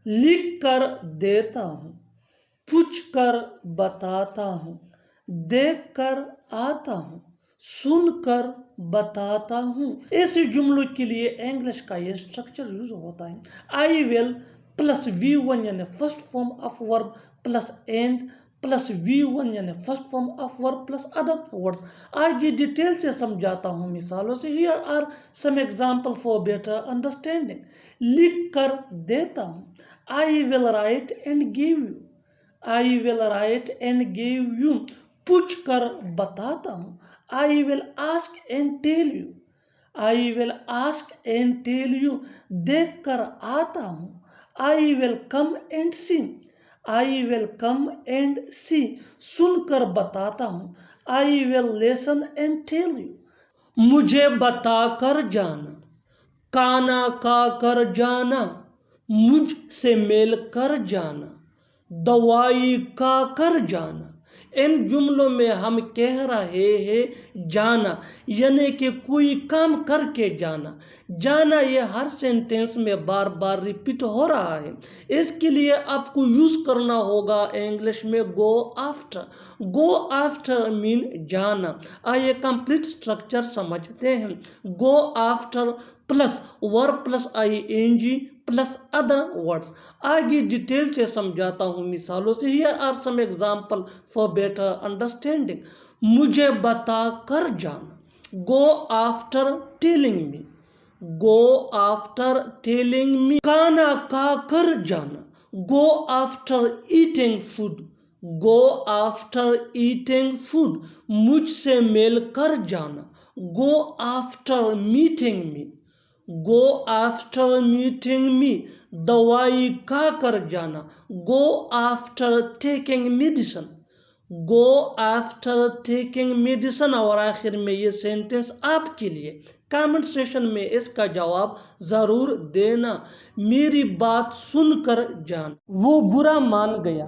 लिख कर देता हूँ, पूछ कर बताता हूँ, देख कर आता हूँ, सुनकर बताता हूँ। ऐसे जुमलों के लिए इंग्लिश का ये स्ट्रक्चर यूज होता है। आई विल प्लस V1 यानी first form of verb plus and plus V1 यानी first form of verb plus other words. आगे डिटेल से समझाता हूँ मिसालों से। Here are some example for better understanding. लिख कर देता हूँ, I will write and give you, I will write and give you. पूछ कर बताता हूँ, I will ask and tell you, I will ask and tell you. देख कर आता हूँ, I will come and see, I will come and see. सुनकर बताता हूँ, I will listen and tell you. मुझे बताकर जाना, काना का कर जाना, मुझसे मिल कर जाना, दवाई का कर जाना। इन जुमलों में हम कह रहे हैं जाना यानी कि कोई काम करके जाना। जाना ये हर सेंटेंस में बार बार रिपीट हो रहा है। इसके लिए आपको यूज करना होगा इंग्लिश में go after. Go after mean जाना। आइए कंप्लीट स्ट्रक्चर समझते हैं। Go after plus verb plus ING plus other words. आगे डिटेल से समझाता हूँ मिसालों से। Here are some example for better understanding. मुझे बता कर जाना, go after telling me, go after telling me. खाना खा कर जाना, go after eating food, go after eating food. मुझसे मिल कर जाना, गो आफ्टर मीटिंग मी, गो आफ्टर मीटिंग मी। दवाई खा कर जाना, go after taking medicine, go after taking medicine. और आखिर में ये सेंटेंस आपके लिए। कमेंट सेशन में इसका जवाब जरूर देना। मेरी बात सुनकर जान, वो बुरा मान गया,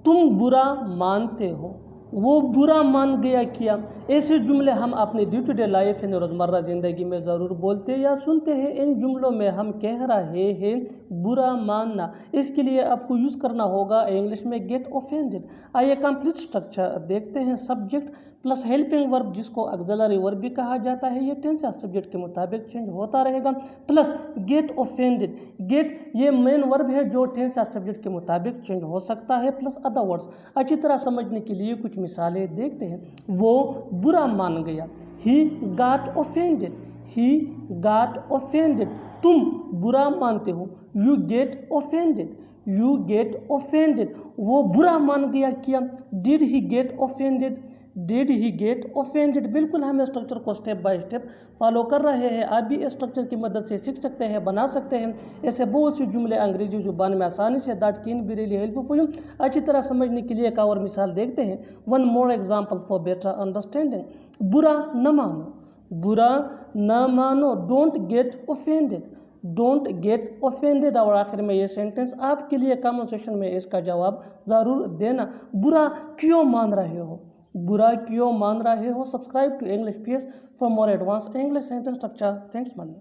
तुम बुरा मानते हो, वो बुरा मान गया क्या। ऐसे जुमले हम अपने डे टू डे लाइफ यानी रोज़मर्रा ज़िंदगी में ज़रूर बोलते या सुनते हैं। इन जुमलों में हम कह रहे हैं बुरा मानना। इसके लिए आपको यूज़ करना होगा इंग्लिश में गेट ऑफेंडेड। आइए कंप्लीट स्ट्रक्चर देखते हैं। सब्जेक्ट प्लस हेल्पिंग वर्ब जिसको ऑक्सिलरी वर्ब भी कहा जाता है, ये टेंस या सब्जेक्ट के मुताबिक चेंज होता रहेगा। प्लस गेट ऑफेंडेड, गेट ये मेन वर्ब है जो टेंस या सब्जेक्ट के मुताबिक चेंज हो सकता है। Plus other words. अच्छी तरह समझने के लिए कुछ मिसालें देखते हैं। वो बुरा मान गया, he got offended, he got offended. तुम बुरा मानते हो, you get offended, you get offended. वो बुरा मान गया क्या, did he get offended, did he get offended. बिल्कुल हम स्ट्रक्चर को स्टेप बाय स्टेप फॉलो कर रहे हैं। आप भी स्ट्रक्चर की मदद से सीख सकते हैं, बना सकते हैं। ऐसे बहुत से जुमले अंग्रेजी जुबान में आसानी से that can be really helpful for you. अच्छी तरह समझने के लिए एक और मिसाल देखते हैं। One more example for better understanding. बुरा न मानो, बुरा न मानो, don't get offended, don't get offended. और आखिर में ये सेंटेंस आपके लिए कमेंट सेक्शन में इसका जवाब ज़रूर देना। बुरा क्यों मान रहे हो, बुरा क्यों मान रहे हो। Subscribe to English PS for more advance English sentence structure. Thanks man.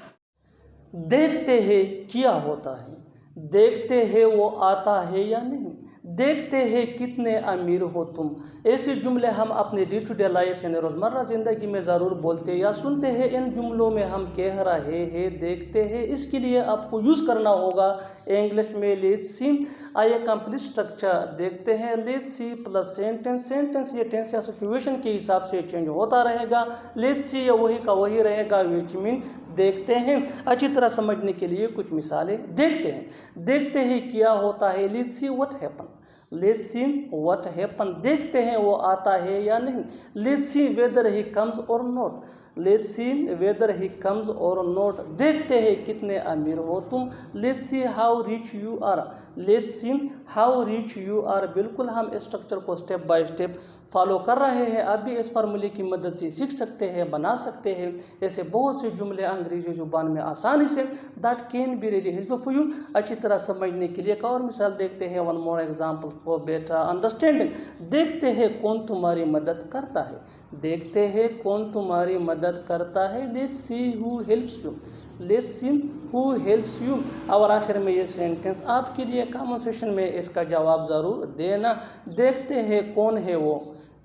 देखते हैं क्या होता है, देखते हैं वो आता है या नहीं, देखते हैं कितने अमीर हो तुम। ऐसे जुमले हम अपने डे टू डे लाइफ यानी रोज़मर्रा ज़िंदगी में ज़रूर बोलते या सुनते हैं। इन जुमलों में हम कह रहे हैं देखते हैं। इसके लिए आपको यूज़ करना होगा इंग्लिश में लेट्स सी। आइए कंप्लीट स्ट्रक्चर देखते हैं। Let's see plus sentence. Sentence ये टेंस या सिचुएशन के हिसाब से चेंज होता रहेगा। लेट्स सी वही का वही रहेगा, विच मीन देखते हैं। अच्छी तरह समझने के लिए कुछ मिसालें देखते हैं। देखते हैं क्या होता है, let's see what happen, let's see what happen. देखते हैं वो आता है या नहीं। Let's see whether he comes or not, let's see whether he comes or not. देखते हैं कितने अमीर हो तुम। Let's see how rich you are, let's see how rich you are. बिल्कुल हम इस स्ट्रक्चर को स्टेप बाय स्टेप फॉलो कर रहे हैं। आप भी इस फार्मूले की मदद से सीख सकते हैं, बना सकते हैं। ऐसे बहुत से जुमले अंग्रेजी जुबान में आसानी से that can be really helpful for you. अच्छी तरह समझने के लिए एक और मिसाल देखते हैं। One more example for better understanding. देखते हैं कौन तुम्हारी मदद करता है, देखते हैं कौन तुम्हारी मदद करता है। Let's see who helps you, let's see who helps you. और आखिर में ये सेंटेंस आपके लिए कमेंट सेक्शन में इसका जवाब ज़रूर देना। देखते हैं कौन है वो,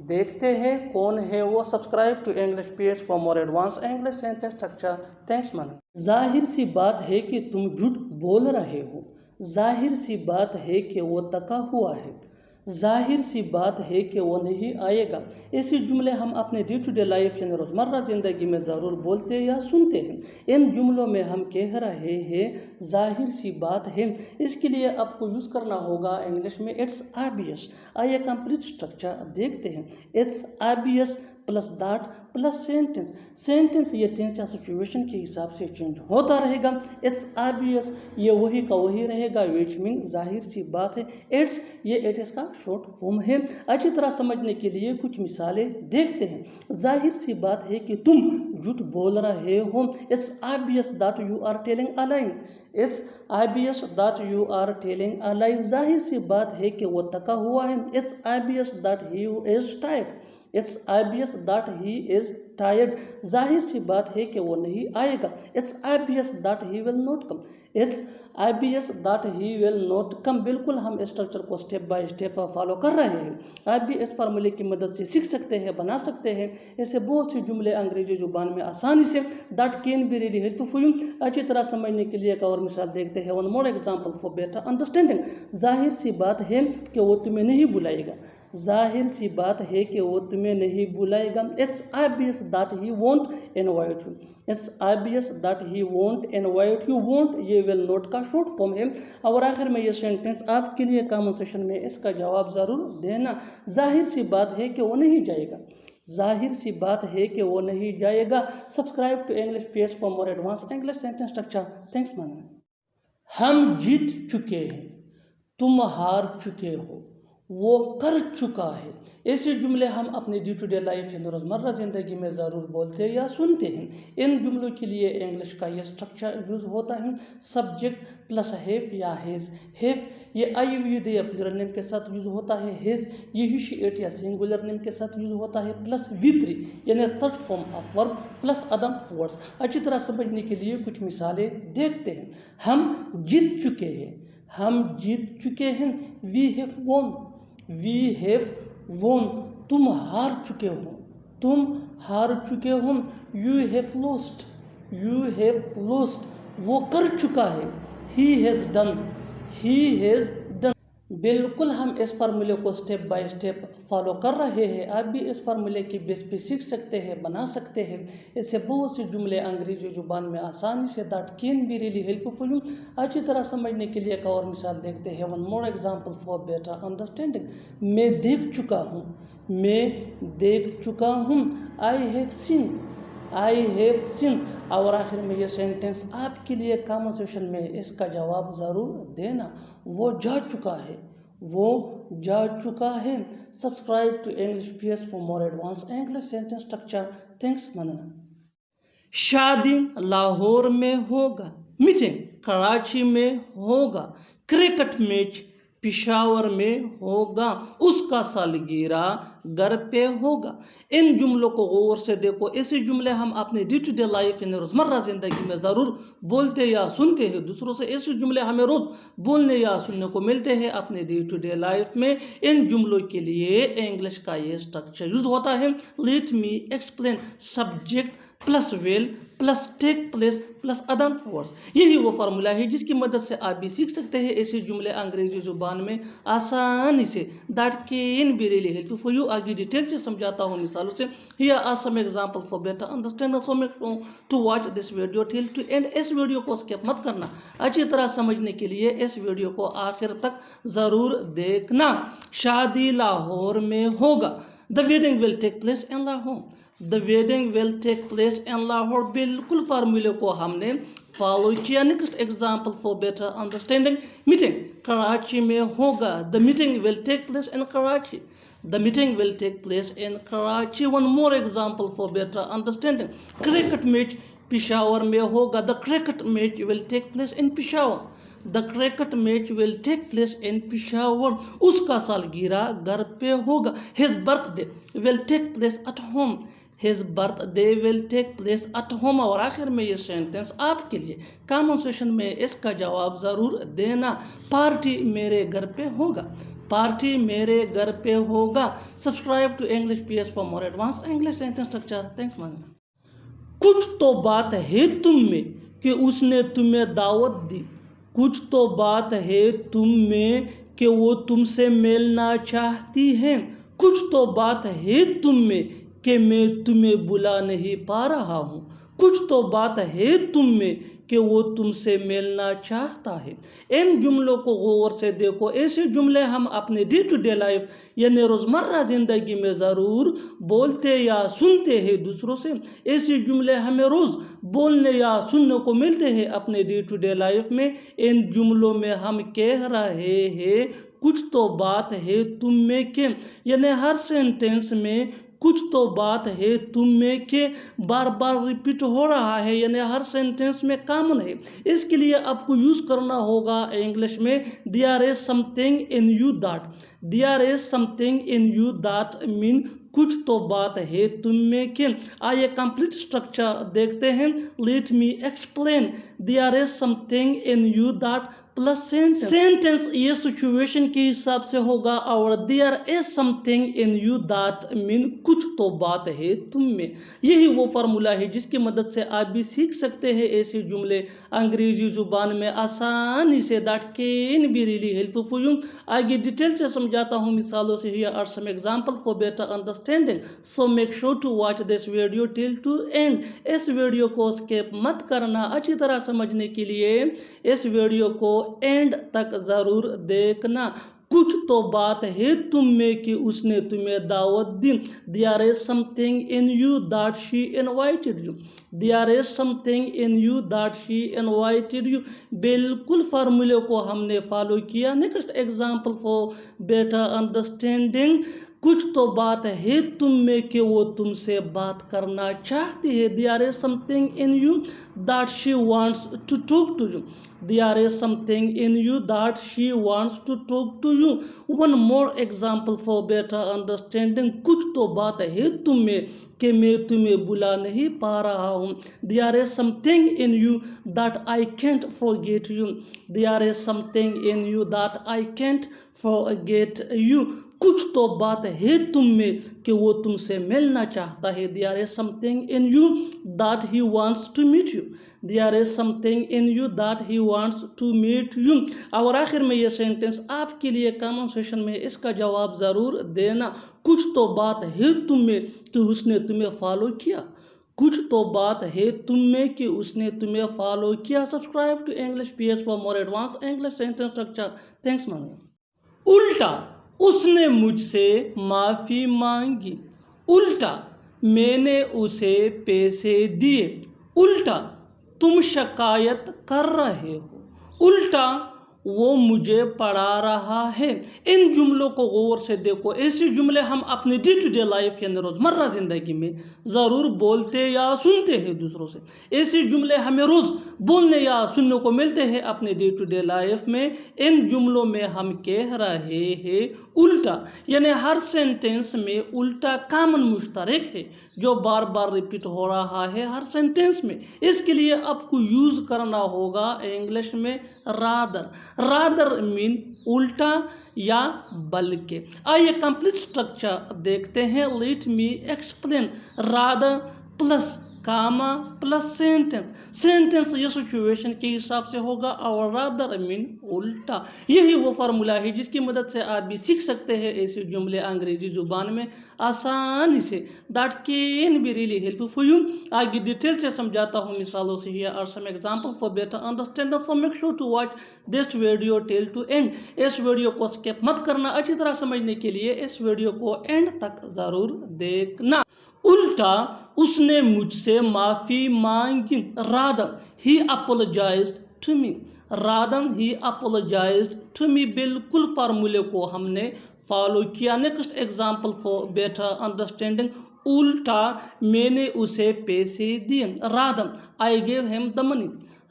देखते हैं कौन है वो। Subscribe to English page for more advance English sentence structure. Thanks man. जाहिर सी बात है कि तुम झूठ बोल रहे हो, जाहिर सी बात है कि वो तका हुआ है, जाहिर सी बात है कि वो नहीं आएगा। ऐसे जुमले हम अपने डे टू डे लाइफ यानी रोज़मर्रा ज़िंदगी में ज़रूर बोलते या सुनते हैं। इन जुमलों में हम कह रहे हैं जाहिर सी बात है, इसके लिए आपको यूज़ करना होगा इंग्लिश में इट्स ऑब्वियस। आइए कंप्लीट स्ट्रक्चर देखते हैं। It's obvious plus that plus sentence. Sentence ये टेंस या सिचुएशन के हिसाब से चेंज होता रहेगा। इट्स ऑब्वियस ये वही का वही रहेगा, विच मीन जाहिर सी बात है। इट्स ये इट इसका शॉर्ट फॉर्म है। अच्छी तरह समझने के लिए कुछ मिसालें देखते हैं। जाहिर सी बात है कि तुम झूठ बोल रहे हो। It's obvious that you are telling a lie. It's obvious that you are telling a lie. जाहिर सी बात है कि वो थका हुआ है। It's obvious that he is tired. It's obvious that he is tired. जाहिर सी बात है कि वो नहीं आएगा। It's obvious that he will not come. It's obvious that he will not come. बिल्कुल हम स्ट्रक्चर को स्टेप बाय स्टेप फॉलो कर रहे हैं। आप भी इस फार्मूले की मदद से सीख सकते हैं, बना सकते हैं। ऐसे बहुत से जुमले अंग्रेजी जुबान में आसानी से that can be really helpful for you. अच्छी तरह समझने के लिए एक और मिसाल देखते हैं। One more example for better understanding. जाहिर सी बात है कि वो तुम्हें नहीं बुलाएगा, जाहिर सी बात है कि वो तुम्हें नहीं बुलाएगा। It's obvious that he won't invite you. It's obvious that he won't invite you. Won't ये विल नॉट का शॉर्ट फॉर्म है। और आखिर में ये सेंटेंस आपके लिए कमेंट सेक्शन में इसका जवाब ज़रूर देना। जाहिर सी बात है कि वो नहीं जाएगा, जाहिर सी बात है कि वो नहीं जाएगा। Subscribe to English page for more advance English sentence structure. Thanks man. हम जीत चुके हैं, तुम हार चुके हो, वो कर चुका है। ऐसे जुमले हम अपने डे टू डे लाइफ यानी रोज़मर्रा ज़िंदगी में ज़रूर बोलते या सुनते हैं। इन जुमलों के लिए इंग्लिश का ये स्ट्रक्चर यूज़ होता है। सब्जेक्ट प्लस हैव या हेज। हैव ये आई वी दे या प्लूरल नेम के साथ यूज़ होता है। हेज ये ही शी इट या सिंगुलर नेम के साथ यूज़ होता है। प्लस वी3 यानी third form of verb plus other words. अच्छी तरह समझने के लिए कुछ मिसालें देखते हैं। हम जीत चुके हैं, हम जीत चुके हैं। We have won, we have won. तुम हार चुके हो, तुम हार चुके हो। You have lost, you have lost. वो कर चुका है। He has done, he has done. बिल्कुल हम इस फार्मूले को स्टेप बाय स्टेप फॉलो कर रहे हैं। आप भी इस फार्मूले की बेस पे सीख सकते हैं, बना सकते हैं। इससे बहुत से जुमले अंग्रेजी जुबान में आसानी से that can be really helpful for you. अच्छी तरह समझने के लिए एक और मिसाल देखते हैं। One more example for better understanding. मैं देख चुका हूँ, मैं देख चुका हूँ। I have seen, I have seen. और आखिर में ये सेंटेंस आपके लिए कमेंट सेक्शन में इसका जवाब ज़रूर देना। वो जा चुका है, वो जा चुका है। Subscribe to English page for more advance English sentence structure. Thanks man. शादी लाहौर में होगा, मीटिंग कराची में होगा, क्रिकेट मैच पिशावर में होगा, उसका सालगिरह घर पे होगा। इन जुमलों को गौर से देखो। ऐसे जुमले हम अपने डे टू डे लाइफ यानी रोज़मर्रा ज़िंदगी में ज़रूर बोलते या सुनते हैं। दूसरों से ऐसे जुमले हमें रोज़ बोलने या सुनने को मिलते हैं अपने डे टू डे लाइफ में। इन जुमलों के लिए इंग्लिश का ये स्ट्रक्चर यूज होता है। Let me explain. Subject plus will plus take place plus other words. यही वो फार्मूला है जिसकी मदद से आप भी सीख सकते हैं ऐसे जुमले अंग्रेजी जुबान में आसानी से। That can be really helpful for you. आगे डिटेल से समझाता हूँ मिसालों से। Here are some example for better understanding. So make sure to watch this video till to end. इस वीडियो को स्किप मत करना। अच्छी तरह समझने के लिए इस वीडियो को आखिर तक जरूर देखना। शादी लाहौर में होगा। The wedding will take place in Lahore. The wedding will take place in Lahore. बिल्कुल फार्मूले को हमने फॉलो किया। Next example for better understanding. Meeting Karachi में होगा। The meeting will take place in Karachi. The meeting will take place in Karachi. One more example for better understanding. Cricket match Peshawar में होगा. The cricket match will take place in Peshawar. The cricket match will take place in Peshawar. उसका सालगिरह घर पे होगा. His birthday will take place at home. his birthday will take place at home। और आखिर में ये सेंटेंस आपके लिए, कमेंट सेक्शन में इसका जवाब ज़रूर देना। पार्टी मेरे घर पे होगा, पार्टी मेरे घर पे होगा। Subscribe to English PS for more advance English sentence structure. Thanks ma'am. कुछ तो बात है तुम में कि उसने तुम्हें दावत दी, कुछ तो बात है तुम में कि वो तुमसे मिलना चाहती है, कुछ तो बात है तुम में कि मैं तुम्हें बुला नहीं पा रहा हूँ, कुछ तो बात है तुम में कि वो तुमसे मिलना चाहता है। इन जुमलों को गौर से देखो। ऐसे जुमले हम अपने डे टू डे लाइफ यानी रोज़मर्रा ज़िंदगी में ज़रूर बोलते या सुनते हैं दूसरों से। ऐसे जुमले हमें रोज़ बोलने या सुनने को मिलते हैं अपने डे टू डे लाइफ में। इन जुमलों में हम कह रहे हैं कुछ तो बात है तुम में के, यानी हर सेंटेंस में कुछ तो बात है तुम में के बार बार रिपीट हो रहा है, यानी हर सेंटेंस में कॉमन है। इसके लिए आपको यूज करना होगा इंग्लिश में there is something in you that. There is something in you that mean कुछ तो बात है तुम में के। आइए कंप्लीट स्ट्रक्चर देखते हैं। Let me explain. There is something in you that plus sentence ये सिचुएशन के हिसाब से होगा और there is something in you that mean कुछ तो बात है तुम में। यही वो फार्मूला है जिसकी मदद से आप भी सीख सकते हैं ऐसे जुमले अंग्रेजी जुबान में आसानी से। That can be really helpful for you. आगे डिटेल से समझाता हूँ मिसालों से। Here are some example for better understanding, so make sure to watch this video till to end. इस वीडियो को स्किप मत करना। अच्छी तरह समझने के लिए इस वीडियो को एंड तक जरूर देखना। कुछ तो बात है तुम में कि उसने तुम्हें दावत दी। There is something in you that she invited you. There is something in you that she invited you. बिल्कुल फार्मूले को हमने फॉलो किया। Next example for better understanding, कुछ तो बात है तुम में कि वो तुमसे बात करना चाहती है। There is something in you that she wants to talk to you. There is something in you that she wants to talk to you. One more example for better understanding, कुछ तो बात है तुम में कि मैं तुम्हें बुला नहीं पा रहा हूँ। There is something in you that I can't forget you. There is something in you that I can't forget you. कुछ तो बात है तुम में कि वो तुमसे मिलना चाहता है। There is something in you that he wants to meet you. There is something in you that he wants to meet you. और आखिर में ये सेंटेंस आपके लिए कमेंट सेक्शन में इसका जवाब ज़रूर देना। कुछ तो बात है तुम में कि उसने तुम्हें फॉलो किया। कुछ तो बात है तुम में कि उसने तुम्हें फॉलो किया। Subscribe to English PS for more advance English sentence structure. Thanks ma'am. उल्टा, उसने मुझसे माफ़ी मांगी। उल्टा, मैंने उसे पैसे दिए। उल्टा, तुम शिकायत कर रहे हो। उल्टा, वो मुझे पढ़ा रहा है। इन जुमलों को गौर से देखो। ऐसे जुमले हम अपने डे टू डे लाइफ यानी रोज़मर्रा ज़िंदगी में ज़रूर बोलते या सुनते हैं दूसरों से। ऐसे जुमले हमें रोज़ बोलने या सुनने को मिलते हैं अपने डे टू डे लाइफ में। इन जुमलों में हम कह रहे हैं उल्टा, यानी हर सेंटेंस में उल्टा कॉमन मुश्तरक है जो बार बार रिपीट हो रहा है हर सेंटेंस में। इसके लिए आपको यूज़ करना होगा इंग्लिश में रादर। रादर मीन उल्टा या बल्कि। आइए कंप्लीट स्ट्रक्चर देखते हैं। Let me explain. Rather plus comma plus sentence. Sentence ये सिचुएशन के हिसाब से होगा और रादर मीन उल्टा। यही वो फार्मूला है जिसकी मदद से आप भी सीख सकते हैं ऐसे जुमले अंग्रेजी जुबान में आसानी से। That can be really helpful for you. आगे डिटेल से समझाता हूँ मिसालों से। Here are some example for better understanding, so make sure to watch this video till to end. इस वीडियो को स्किप मत करना। अच्छी तरह समझने के लिए इस वीडियो को एंड तक जरूर देखना। उल्टा, उसने मुझसे माफ़ी मांगी। Rather he apologised to me. Rather he apologised to me. बिल्कुल फार्मूले को हमने फॉलो किया। Next example for better understanding, उल्टा, मैंने उसे पैसे दिए। Rather I gave him the money.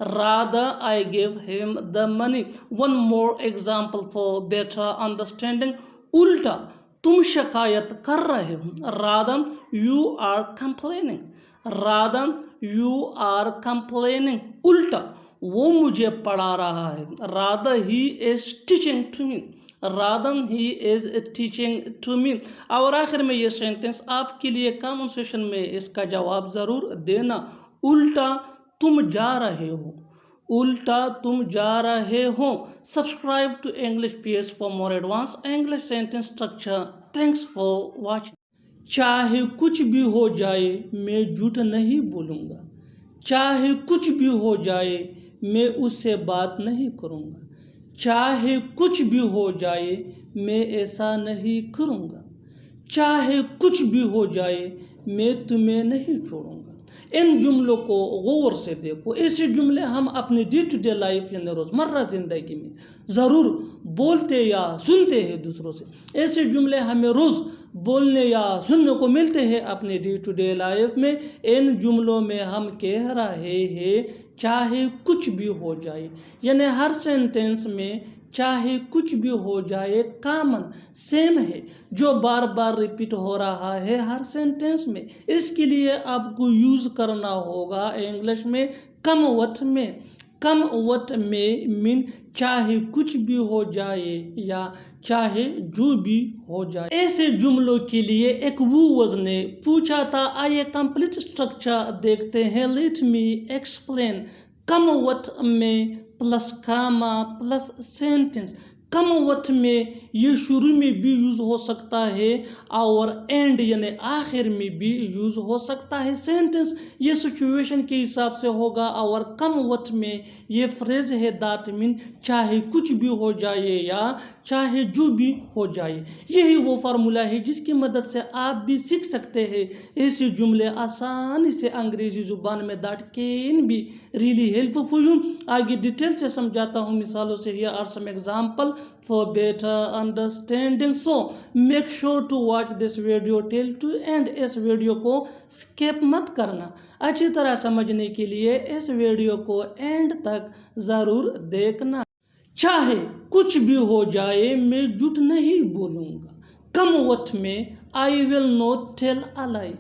Rather, I gave him the money. One more example for better understanding. उल्टा, तुम शिकायत कर रहे हो, rather you are complaining, rather you are complaining, उल्टा वो मुझे पढ़ा रहा है, rather he is teaching to me, rather he is teaching to me। और आखिर में ये सेंटेंस आपके लिए कॉमन सेशन में इसका जवाब जरूर देना। उल्टा तुम जा रहे हो, उल्टा तुम जा रहे हो। Subscribe to English PS for more advance English sentence structure. Thanks for watching. चाहे कुछ भी हो जाए मैं झूठ नहीं बोलूँगा, चाहे कुछ भी हो जाए मैं उससे बात नहीं करूँगा, चाहे कुछ भी हो जाए मैं ऐसा नहीं करूँगा, चाहे कुछ भी हो जाए मैं तुम्हें नहीं छोड़ूंगा। इन जुमलों को गौर से देखो। ऐसे जुमले हम अपने डे टू डे लाइफ यानी रोज़मर्रा ज़िंदगी में ज़रूर बोलते या सुनते हैं दूसरों से। ऐसे जुमले हमें रोज़ बोलने या सुनने को मिलते हैं अपने डे टू डे लाइफ में। इन जुमलों में हम कह रहे हैं चाहे कुछ भी हो जाए, यानी हर सेंटेंस में चाहे कुछ भी हो जाए कॉमन सेम है जो बार बार रिपीट हो रहा है हर सेंटेंस में। इसके लिए आपको यूज़ करना होगा इंग्लिश में कम वट में। कम वट में मीन चाहे कुछ भी हो जाए या चाहे जो भी हो जाए। ऐसे जुमलों के लिए एक व्यूअर्स ने पूछा था, आइए कंप्लीट स्ट्रक्चर देखते हैं। Let me explain. Come what may plus comma plus sentence. Come what may ये शुरू में भी यूज़ हो सकता है और एंड यानी आखिर में भी यूज़ हो सकता है। सेंटेंस ये सिचुएशन के हिसाब से होगा। और कम वट में ये फ्रेज है दैट मीन चाहे कुछ भी हो जाए या चाहे जो भी हो जाए। यही वो फार्मूला है जिसकी मदद से आप भी सीख सकते हैं ऐसे जुमले आसानी से अंग्रेजी जुबान में that can be really helpful for you. आगे डिटेल से समझाता हूँ मिसालों से। Here are some example for better understanding, so make sure to watch this video till to end। इस वीडियो को स्किप मत करना। अच्छी तरह समझने के लिए इस वीडियो को एंड तक ज़रूर देखना। चाहे कुछ भी हो जाए मैं झूठ नहीं बोलूँगा। Come what may I will not tell a lie.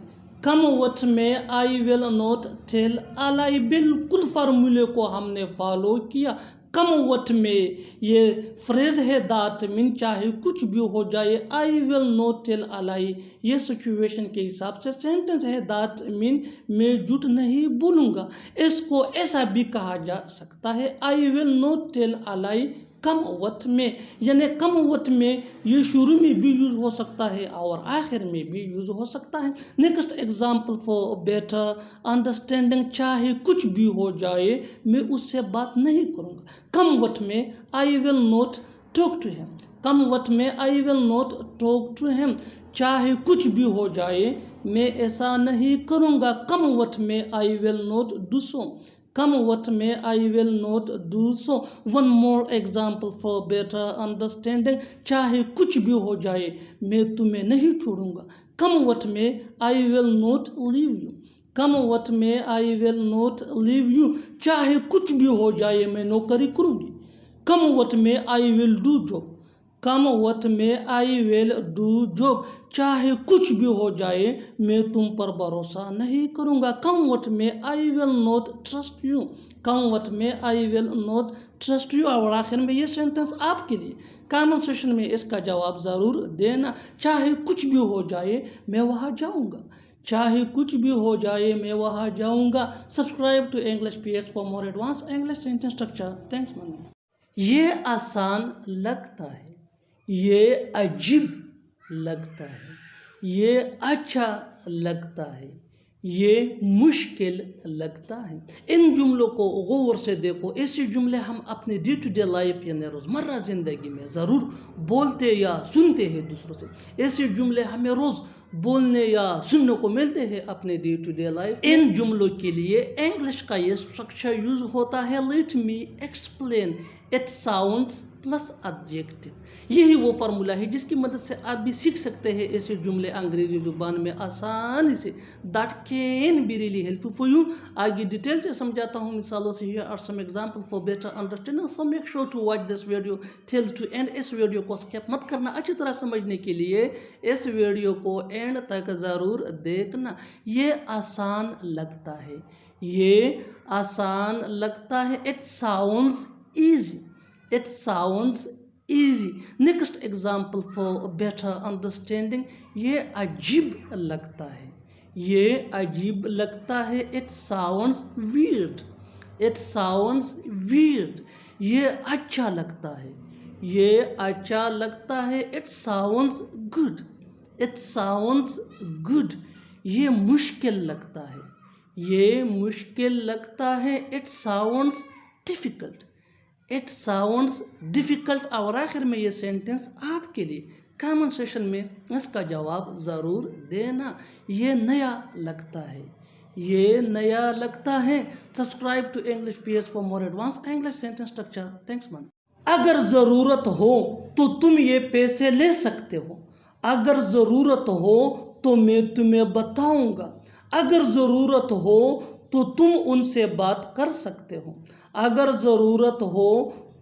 Come what may I will not tell a lie. बिल्कुल फार्मूले को हमने फॉलो किया। कम वट में ये फ्रेज है दैट मीन चाहे कुछ भी हो जाए I will not tell a lie. ये सिचुएशन के हिसाब से सेंटेंस है दैट मीन मैं झूठ नहीं बोलूँगा। इसको ऐसा भी कहा जा सकता है I will not tell a lie come what may, यानी कम वट में ये शुरू में भी यूज़ हो सकता है और आखिर में भी यूज़ हो सकता है। Next example for better understanding. चाहे कुछ भी हो जाए मैं उससे बात नहीं करूँगा। Come what may I will not talk to him. Come what may I will not talk to him. चाहे कुछ भी हो जाए मैं ऐसा नहीं करूँगा। Come what may I will not do so. Come what may I will not do so. One more example for better understanding. चाहे कुछ भी हो जाए मैं तुम्हें नहीं छोड़ूंगा। कम what may I will not leave you. Come what may I will not leave you. चाहे कुछ भी हो जाए मैं नौकरी करूँगी। कम what may I will do job. Come what may I will do job. चाहे कुछ भी हो जाए मैं तुम पर भरोसा नहीं करूँगा। Come what may I will not trust you. Come what may I will not trust you. और आखिर में ये सेंटेंस आपके लिए कॉमन सेशन में इसका जवाब ज़रूर देना। चाहे कुछ भी हो जाए मैं वहाँ जाऊँगा। चाहे कुछ भी हो जाए मैं वहाँ जाऊँगा। Subscribe to English PS for more advance English sentence structure. Thanks money. ये आसान लगता है, ये अजीब लगता है, ये अच्छा लगता है, ये मुश्किल लगता है। इन जुमलों को गौर से देखो। ऐसे जुमले हम अपने डे टू डे लाइफ यानी रोज़मर्रा ज़िंदगी में ज़रूर बोलते या सुनते हैं दूसरों से। ऐसे जुमले हमें रोज़ बोलने या सुनने को मिलते हैं अपने डे टू डे लाइफ। इन जुमलों के लिए इंग्लिश का ये स्ट्रक्चर यूज़ होता है let me explain. It sounds plus adjective. यही वो फार्मूला है जिसकी मदद से आप भी सीख सकते हैं ऐसे जुमले अंग्रेजी जुबान में आसानी से। That can be really helpful for you. आगे डिटेल से समझाता हूँ मिसालों से। Here are some examples for better understanding, so make sure to watch this video till to end. इस वीडियो को स्किप मत करना। अच्छी तरह समझने के लिए इस वीडियो को एंड तक ज़रूर देखना। ये आसान लगता है, ये आसान लगता है। It sounds easy, it sounds easy. Next example for better understanding, ये अजीब लगता है, ये अजीब लगता है। It sounds weird, it sounds weird. ये अच्छा लगता है, ये अच्छा लगता है। It sounds good, it sounds good. ये मुश्किल लगता है, ये मुश्किल लगता है। It sounds difficult, it sounds difficult. और आखिर में ये सेंटेंस आपके लिए कमेंट सेशन में इसका जवाब ज़रूर देना। ये नया लगता है, ये नया लगता है। Subscribe to English PS for more advance English sentence structure. Thanks man. अगर ज़रूरत हो तो तुम ये पैसे ले सकते हो, अगर ज़रूरत हो तो मैं तुम्हें बताऊंगा, अगर ज़रूरत हो तो तुम उनसे बात कर सकते हो, अगर ज़रूरत हो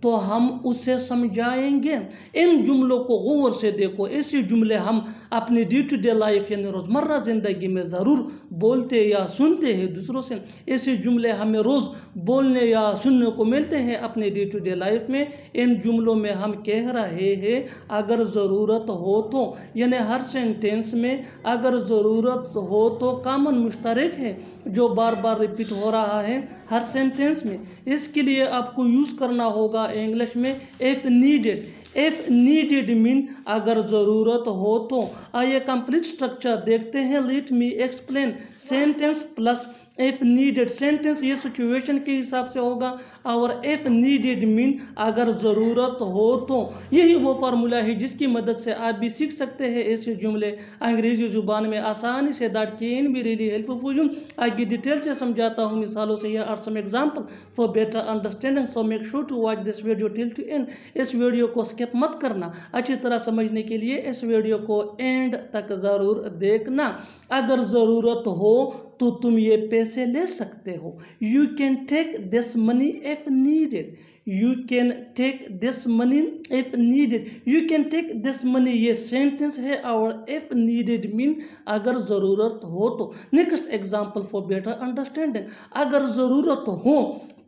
तो हम उसे समझाएंगे। इन जुमलों को गौर से देखो। ऐसे जुमले हम अपनी डे टू डे लाइफ यानी रोज़मर्रा ज़िंदगी में ज़रूर बोलते या सुनते हैं दूसरों से। ऐसे जुमले हमें रोज़ बोलने या सुनने को मिलते हैं अपने डे टू डे लाइफ में। इन जुमलों में हम कह रहे हैं अगर ज़रूरत हो तो, यानी हर सेंटेंस में अगर ज़रूरत हो तो कॉमन मुश्तरक है जो बार बार रिपीट हो रहा है हर सेंटेंस में। इसके लिए आपको यूज़ करना होगा इंग्लिश में if needed. If needed mean अगर ज़रूरत हो तो। आइए कंप्लीट स्ट्रक्चर देखते हैं। Let me explain. Sentence plus if needed. Sentence ये सिचुएशन के हिसाब से होगा और इफ़ नीडेड मीन अगर ज़रूरत हो तो। यही वो फार्मूला है जिसकी मदद से आप भी सीख सकते हैं ऐसे जुमले अंग्रेजी ज़ुबान में आसानी से। That can be really helpful for you. आगे डिटेल से समझाता हूँ मिसालों से। Here are some example for better understanding, so make sure to watch this video till to end. इस वीडियो को स्किप मत करना। अच्छी तरह समझने के लिए इस वीडियो को एंड तक ज़रूर देखना। अगर ज़रूरत हो तो तुम ये पैसे ले सकते हो। You can take this money if needed, you can take this money if needed, you can take this money ये सेंटेंस है और इफ नीडेड मीन अगर ज़रूरत हो तो। Next example for better understanding, अगर ज़रूरत हो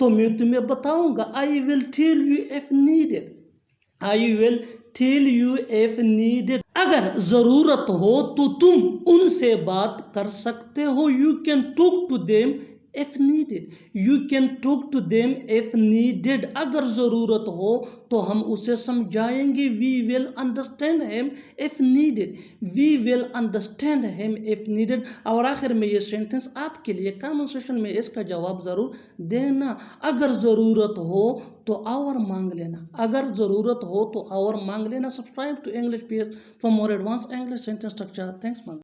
तो मैं तुम्हें बताऊंगा। I will tell you if needed, I will tell you if needed. अगर ज़रूरत हो तो तुम उनसे बात कर सकते हो। You can talk to them if needed, you can talk to them if needed. अगर ज़रूरत हो तो हम उसे समझाएंगे। We will understand him if needed, we will understand him if needed. और आखिर में ये सेंटेंस आपके लिए कमेंट सेक्शन में इसका जवाब ज़रूर देना। अगर ज़रूरत हो तो और मांग लेना, अगर ज़रूरत हो तो और मांग लेना। Subscribe to English PS for more advance English sentence structure. Thanks ma'am.